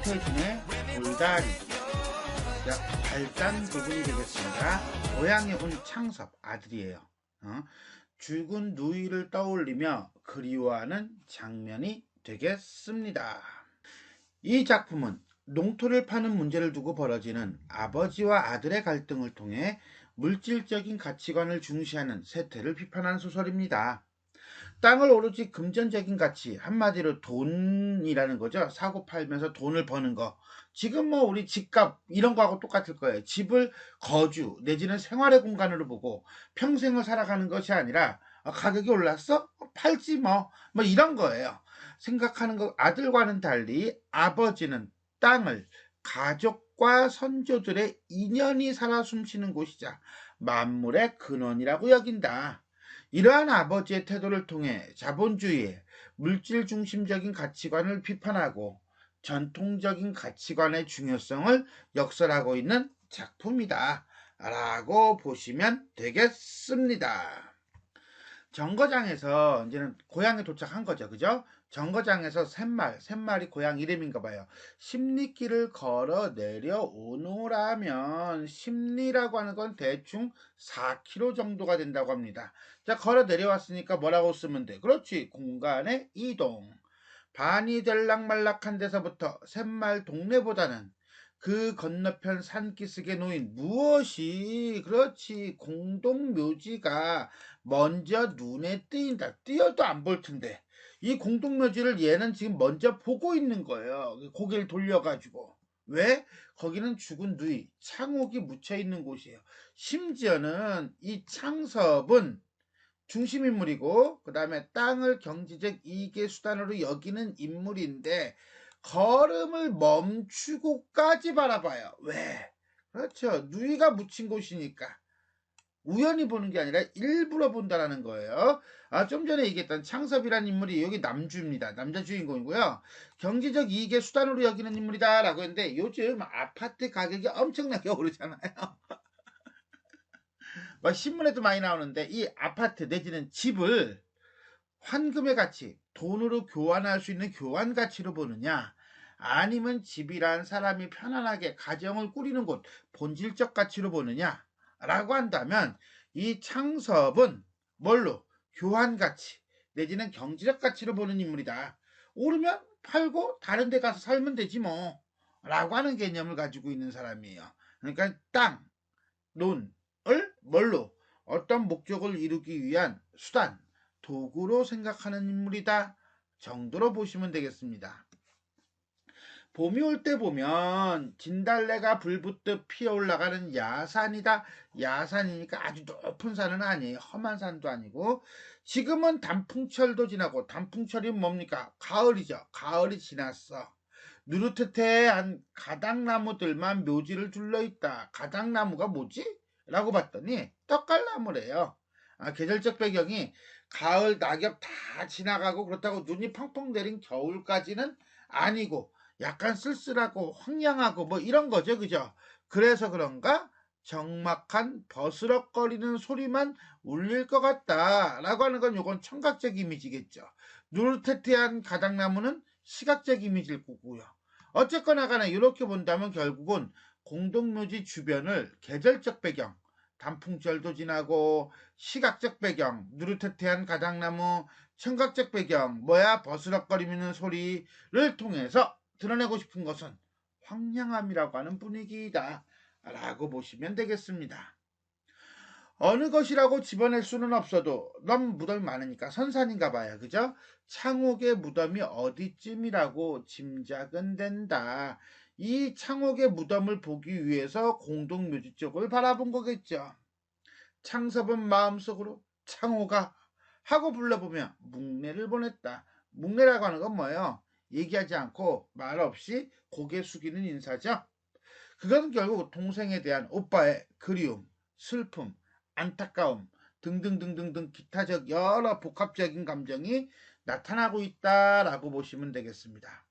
서태준의 돌다리. 발단 부분이 되겠습니다. 고향에 온 창섭 아들이에요. 죽은 누이를 떠올리며 그리워하는 장면이 되겠습니다. 이 작품은 농토를 파는 문제를 두고 벌어지는 아버지와 아들의 갈등을 통해 물질적인 가치관을 중시하는 세태를 비판한 소설입니다. 땅을 오로지 금전적인 가치, 한마디로 돈이라는 거죠. 사고 팔면서 돈을 버는 거. 지금 뭐 우리 집값 이런 거하고 똑같을 거예요. 집을 거주 내지는 생활의 공간으로 보고 평생을 살아가는 것이 아니라 가격이 올랐어? 팔지 뭐 이런 거예요. 생각하는 것. 아들과는 달리 아버지는 땅을 가족과 선조들의 인연이 살아 숨쉬는 곳이자 만물의 근원이라고 여긴다. 이러한 아버지의 태도를 통해 자본주의의 물질 중심적인 가치관을 비판하고 전통적인 가치관의 중요성을 역설하고 있는 작품이다 라고 보시면 되겠습니다. 정거장에서 이제는 고향에 도착한 거죠. 그죠? 정거장에서 샘말이 고향 이름인가 봐요. 십리길을 걸어 내려오노라면, 십리라고 하는 건 대충 4km 정도가 된다고 합니다. 자, 걸어 내려왔으니까 뭐라고 쓰면 돼? 그렇지, 공간의 이동. 반이 들락말락한 데서부터 샘말 동네보다는 그 건너편 산기슭에 놓인 무엇이, 그렇지, 공동묘지가 먼저 눈에 띄인다. 띄어도 안 볼 텐데 이 공동묘지를 얘는 지금 먼저 보고 있는 거예요. 고개를 돌려가지고. 왜? 거기는 죽은 누이 창옥이 묻혀 있는 곳이에요. 심지어는 이 창섭은 중심인물이고 그 다음에 땅을 경제적 이익의 수단으로 여기는 인물인데 걸음을 멈추고까지 바라봐요. 왜? 그렇죠. 누이가 묻힌 곳이니까. 우연히 보는 게 아니라 일부러 본다라는 거예요. 좀 전에 얘기했던 창섭이라는 인물이 여기 남주입니다. 남자 주인공이고요. 경제적 이익의 수단으로 여기는 인물이다 라고 했는데 요즘 아파트 가격이 엄청나게 오르잖아요. 신문에도 많이 나오는데 이 아파트 내지는 집을 환금의 가치, 돈으로 교환할 수 있는 교환 가치로 보느냐, 아니면 집이란 사람이 편안하게 가정을 꾸리는 곳, 본질적 가치로 보느냐 라고 한다면 이 창섭은 뭘로? 교환 가치 내지는 경제적 가치로 보는 인물이다. 오르면 팔고 다른 데 가서 살면 되지 뭐 라고 하는 개념을 가지고 있는 사람이에요. 그러니까 땅, 논을 뭘로? 어떤 목적을 이루기 위한 수단, 도구로 생각하는 인물이다 정도로 보시면 되겠습니다. 봄이 올 때 보면 진달래가 불붙듯 피어올라가는 야산이다. 야산이니까 아주 높은 산은 아니에요. 험한 산도 아니고. 지금은 단풍철도 지나고, 단풍철이 뭡니까? 가을이죠. 가을이 지났어. 누르테테한 가닥나무들만 묘지를 둘러있다. 가닥나무가 뭐지? 라고 봤더니 떡갈나무래요. 계절적 배경이 가을 낙엽 다 지나가고 그렇다고 눈이 펑펑 내린 겨울까지는 아니고 약간 쓸쓸하고 황량하고 이런 거죠. 그죠? 그래서 그런가 적막한 버스럭거리는 소리만 울릴 것 같다 라고 하는 건 요건 청각적 이미지겠죠. 누르테테한 가닥나무는 시각적 이미지일 거고요. 어쨌거나 간에 이렇게 본다면 결국은 공동묘지 주변을 계절적 배경, 단풍철도 지나고 시각적 배경, 누르테테한 가닥나무, 청각적 배경, 버스럭거리는 소리를 통해서 드러내고 싶은 것은 황량함이라고 하는 분위기이다 라고 보시면 되겠습니다. 어느 것이라고 집어낼 수는 없어도 너무 무덤이 많으니까 선산인가 봐요. 그죠? 창옥의 무덤이 어디쯤이라고 짐작은 된다. 이 창옥의 무덤을 보기 위해서 공동묘지 쪽을 바라본 거겠죠. 창섭은 마음속으로 창호가 하고 불러보며 묵례를 보냈다. 묵례라고 하는 건 뭐예요? 얘기하지 않고 말 없이 고개 숙이는 인사죠. 그것은 결국 동생에 대한 오빠의 그리움, 슬픔, 안타까움 등등등등등 기타적 여러 복합적인 감정이 나타나고 있다라고 보시면 되겠습니다.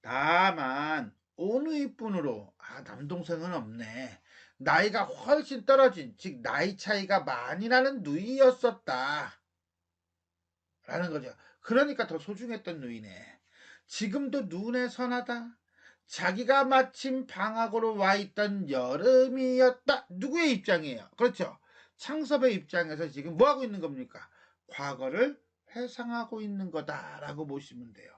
다만 어느 분으로 남동생은 없네. 나이가 훨씬 떨어진, 즉 나이 차이가 많이 나는 누이였었다 라는 거죠. 그러니까 더 소중했던 누이네. 지금도 눈에 선하다. 자기가 마침 방학으로 와 있던 여름이었다. 누구의 입장이에요? 그렇죠. 창섭의 입장에서 지금 뭐 하고 있는 겁니까? 과거를 회상하고 있는 거다라고 보시면 돼요.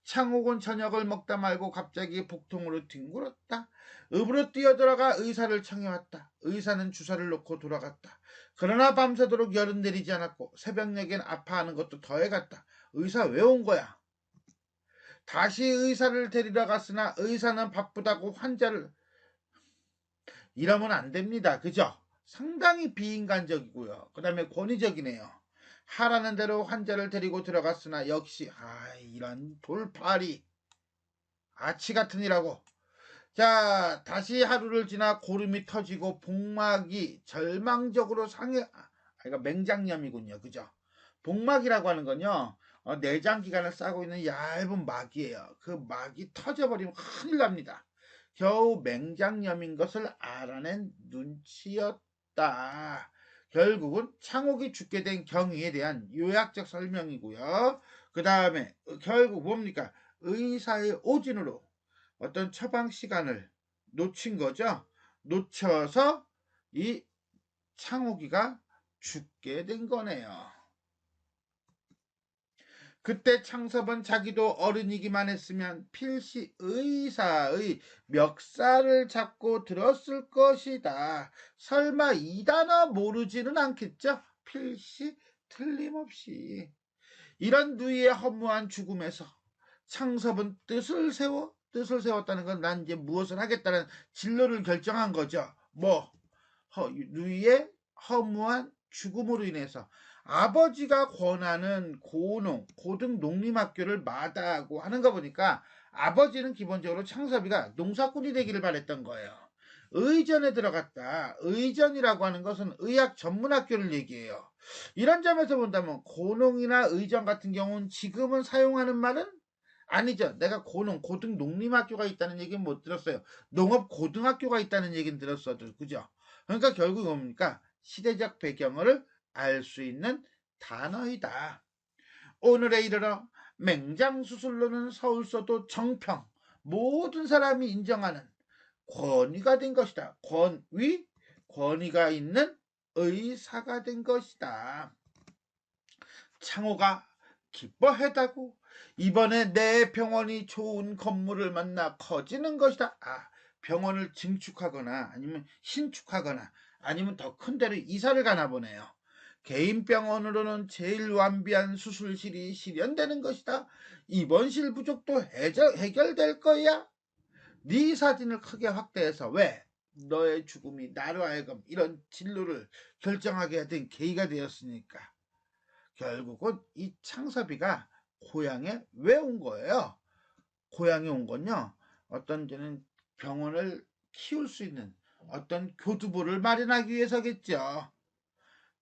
창옥은 저녁을 먹다 말고 갑자기 복통으로 뒹굴었다. 읍으로 뛰어들어가 의사를 청해왔다. 의사는 주사를 놓고 돌아갔다. 그러나 밤새도록 열은 내리지 않았고 새벽녘엔 아파하는 것도 더해갔다. 의사 왜 온 거야? 다시 의사를 데리러 갔으나 의사는 바쁘다고 환자를 이러면 안 됩니다. 그죠? 상당히 비인간적이고요. 그 다음에 권위적이네요. 하라는 대로 환자를 데리고 들어갔으나 역시 이런 돌팔이 아치 같은 이라고. 자, 다시 하루를 지나 고름이 터지고 복막이 절망적으로 상해. 이거 맹장염이군요. 그죠? 복막이라고 하는 건요, 내장 기관을 싸고 있는 얇은 막이에요. 그 막이 터져버리면 큰일 납니다. 겨우 맹장염인 것을 알아낸 눈치였다. 결국은 창옥이 죽게 된 경위에 대한 요약적 설명이고요. 그 다음에 결국 뭡니까? 의사의 오진으로 어떤 처방 시간을 놓친 거죠. 놓쳐서 이 창옥이가 죽게 된 거네요. 그때 창섭은 자기도 어른이기만 했으면 필시 의사의 멱살을 잡고 들었을 것이다. 설마 이 단어 모르지는 않겠죠? 필시 틀림없이. 이런 누이의 허무한 죽음에서 창섭은 뜻을 세웠다는 건 난 이제 무엇을 하겠다는 진로를 결정한 거죠. 누이의 허무한 죽음으로 인해서 아버지가 권하는 고등 농림학교를 마다하고 하는 거 보니까 아버지는 기본적으로 창섭이가 농사꾼이 되기를 바랬던 거예요. 의전에 들어갔다. 의전이라고 하는 것은 의학 전문학교를 얘기해요. 이런 점에서 본다면 고농이나 의전 같은 경우는 지금은 사용하는 말은 아니죠. 내가 고등 농림학교가 있다는 얘기는 못 들었어요. 농업 고등학교가 있다는 얘기는 들었어도, 그죠? 그러니까 결국 뭡니까? 시대적 배경을 알 수 있는 단어이다. 오늘에 이르러 맹장수술로는 서울서도 정평 모든 사람이 인정하는 권위가 된 것이다. 권위가 있는 의사가 된 것이다. 창호가 기뻐했다고 이번에 내 병원이 좋은 건물을 만나 커지는 것이다. 병원을 증축하거나 아니면 신축하거나 아니면 더 큰 데로 이사를 가나 보네요. 개인 병원으로는 제일 완비한 수술실이 실현되는 것이다. 입원실 부족도 해결될 거야. 네 사진을 크게 확대해서 왜 너의 죽음이 나로 하여금 이런 진로를 결정하게 된 계기가 되었으니까 결국은 이 창섭이가 고향에 왜 온 거예요? 고향에 온 건요, 어떤 데는 병원을 키울 수 있는 어떤 교두보를 마련하기 위해서겠죠.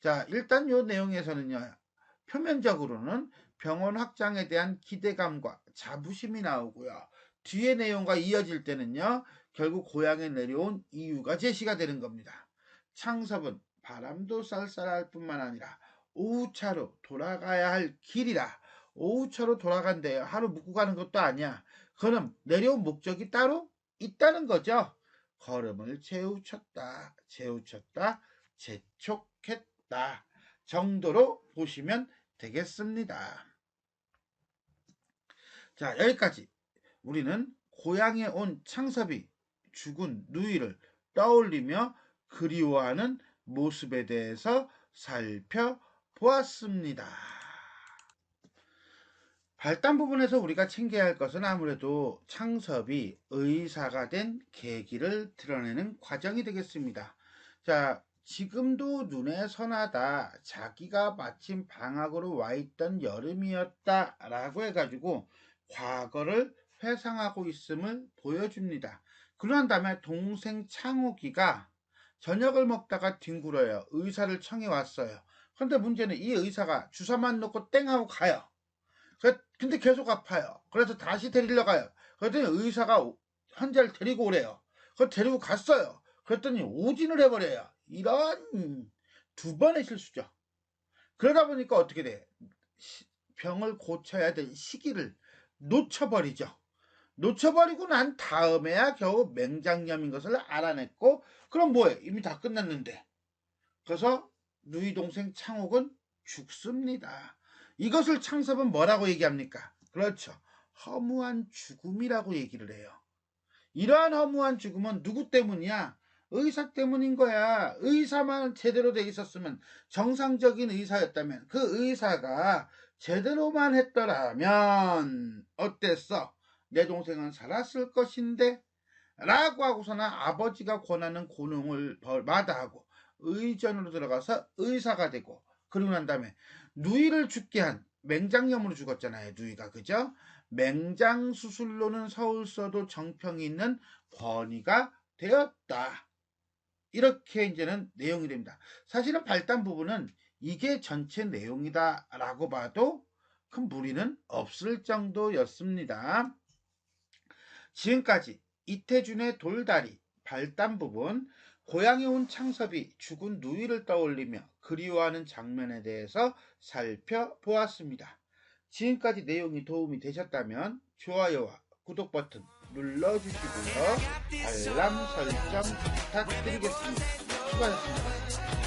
자, 일단 이 내용에서는요, 표면적으로는 병원 확장에 대한 기대감과 자부심이 나오고요. 뒤에 내용과 이어질 때는요, 결국 고향에 내려온 이유가 제시가 되는 겁니다. 창섭은 바람도 쌀쌀할 뿐만 아니라 오후차로 돌아가야 할 길이라. 오후차로 돌아간대요. 하루 묵고 가는 것도 아니야. 그럼 내려온 목적이 따로 있다는 거죠. 걸음을 재우쳤다. 재촉했다. 정도로 보시면 되겠습니다. 자, 여기까지 우리는 고향에 온 창섭이 죽은 누이를 떠올리며 그리워하는 모습에 대해서 살펴보았습니다. 발단 부분에서 우리가 챙겨야 할 것은 아무래도 창섭이 의사가 된 계기를 드러내는 과정이 되겠습니다. 자, 지금도 눈에 선하다. 자기가 마침 방학으로 와 있던 여름이었다. 라고 해가지고 과거를 회상하고 있음을 보여줍니다. 그러한 다음에 동생 창욱이가 저녁을 먹다가 뒹굴어요. 의사를 청해 왔어요. 그런데 문제는 이 의사가 주사만 놓고 땡 하고 가요. 근데 계속 아파요. 그래서 다시 데리러 가요. 그랬더니 의사가 환자를 데리고 오래요. 그걸 데리고 갔어요. 그랬더니 오진을 해버려요. 이런 두 번의 실수죠. 그러다 보니까 어떻게 돼? 병을 고쳐야 될 시기를 놓쳐버리죠. 놓쳐버리고 난 다음에야 겨우 맹장염인 것을 알아냈고, 그럼 뭐해? 이미 다 끝났는데. 그래서 누이 동생 창옥은 죽습니다. 이것을 창섭은 뭐라고 얘기합니까? 그렇죠. 허무한 죽음이라고 얘기를 해요. 이러한 허무한 죽음은 누구 때문이야? 의사 때문인 거야. 의사만 제대로 돼 있었으면, 정상적인 의사였다면, 그 의사가 제대로만 했더라면 어땠어? 내 동생은 살았을 것인데? 라고 하고서는 아버지가 권하는 고능을 마다하고 의전으로 들어가서 의사가 되고, 그러고 난 다음에 누이를 죽게 한, 맹장염으로 죽었잖아요, 누이가. 그죠? 맹장 수술로는 서울서도 정평이 있는 권위가 되었다. 이렇게 이제는 내용이 됩니다. 사실은 발단 부분은 이게 전체 내용이다 라고 봐도 큰 무리는 없을 정도였습니다. 지금까지 이태준의 돌다리 발단 부분, 고향에 온 창섭이 죽은 누이를 떠올리며 그리워하는 장면에 대해서 살펴보았습니다. 지금까지 내용이 도움이 되셨다면 좋아요와 구독 버튼 눌러주시고요. 알람 설정 부탁드리겠습니다. 수고하셨습니다.